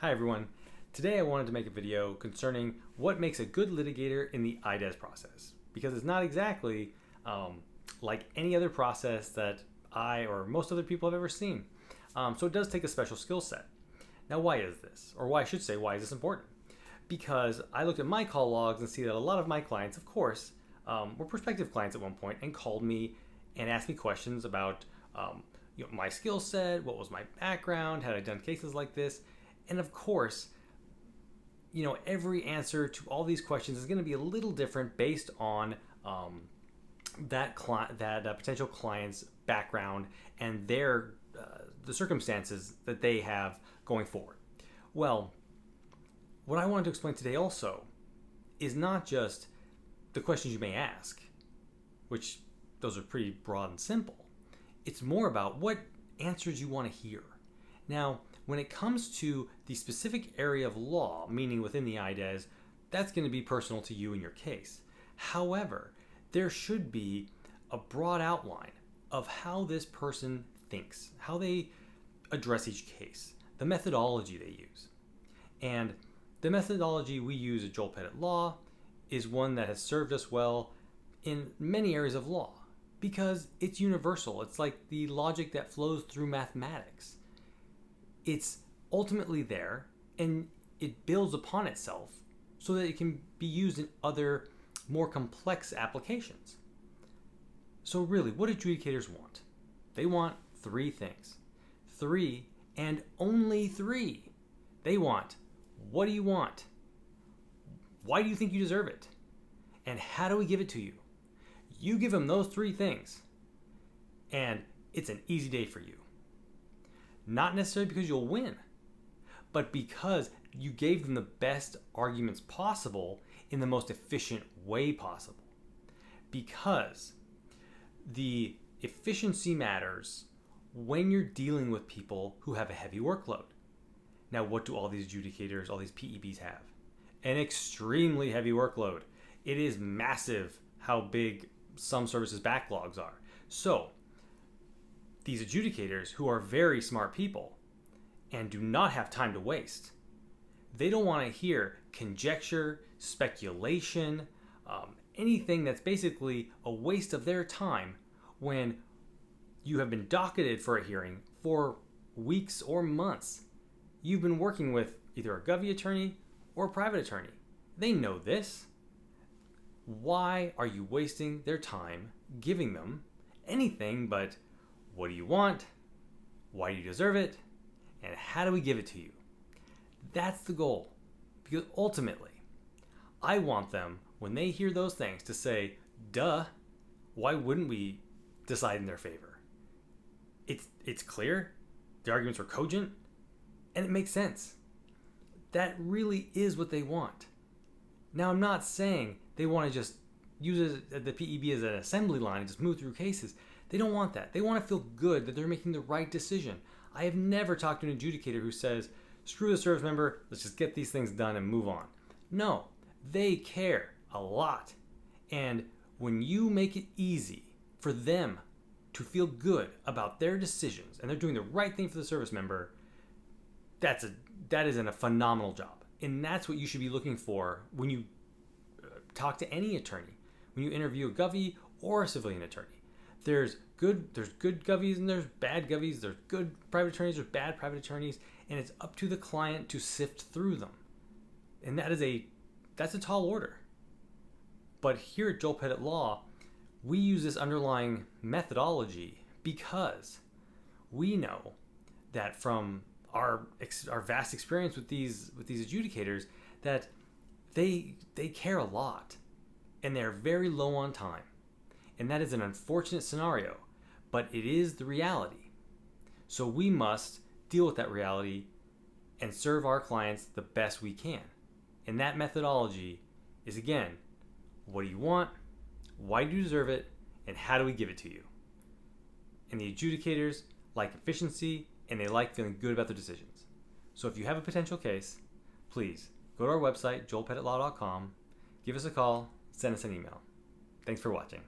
Hi everyone. Today I wanted to make a video concerning what makes a good litigator in the IDES process, because it's not exactly like any other process that I or most other people have ever seen. So it does take a special skill set. Now why is this? Or why I should say, why is this important? Because I looked at my call logs and see that a lot of my clients, of course, were prospective clients at one point and called me and asked me questions about my skill set, what was my background, had I done cases like this. And of course, every answer to all these questions is going to be a little different based on that potential client's background and the circumstances that they have going forward. Well, what I wanted to explain today also is not just the questions you may ask, which those are pretty broad and simple. It's more about what answers you want to hear. Now, when it comes to the specific area of law, meaning within the IDES, that's going to be personal to you and your case. However, there should be a broad outline of how this person thinks, how they address each case, the methodology they use. And the methodology we use at Joel Pettit Law is one that has served us well in many areas of law because it's universal. It's like the logic that flows through mathematics. It's ultimately there and it builds upon itself so that it can be used in other more complex applications. So really, what adjudicators want? They want three things. Three and only three. They want, what do you want? Why do you think you deserve it? And how do we give it to you? You give them those three things and it's an easy day for you. Not necessarily because you'll win, but because you gave them the best arguments possible in the most efficient way possible. Because the efficiency matters when you're dealing with people who have a heavy workload. Now, what do all these adjudicators, all these PEBs have? An extremely heavy workload. It is massive how big some services backlogs are. So, these adjudicators, who are very smart people and do not have time to waste, they don't want to hear conjecture, speculation, anything that's basically a waste of their time when you have been docketed for a hearing for weeks or months. You've been working with either a govy attorney or a private attorney. They know this. Why are you wasting their time giving them anything but what do you want? Why do you deserve it? And how do we give it to you? That's the goal. Because ultimately, I want them, when they hear those things, to say, duh, why wouldn't we decide in their favor? It's clear, the arguments are cogent, and it makes sense. That really is what they want. Now, I'm not saying they want to just use the PEB as an assembly line and just move through cases. They don't want that. They want to feel good that they're making the right decision. I have never talked to an adjudicator who says, screw the service member, let's just get these things done and move on. No, they care a lot. And when you make it easy for them to feel good about their decisions and they're doing the right thing for the service member, that is a phenomenal job. And that's what you should be looking for when you talk to any attorney, when you interview a govy or a civilian attorney. There's good govies and there's bad govies. There's good private attorneys, there's bad private attorneys, and it's up to the client to sift through them. And that's a tall order. But here at Joel Pettit Law, we use this underlying methodology because we know that from our vast experience with these adjudicators that they care a lot and they're very low on time. And that is an unfortunate scenario, but it is the reality. So we must deal with that reality and serve our clients the best we can. And that methodology is, again, what do you want? Why do you deserve it? And how do we give it to you? And the adjudicators like efficiency and they like feeling good about their decisions. So if you have a potential case, please go to our website, joelpettitlaw.com, give us a call, send us an email. Thanks for watching.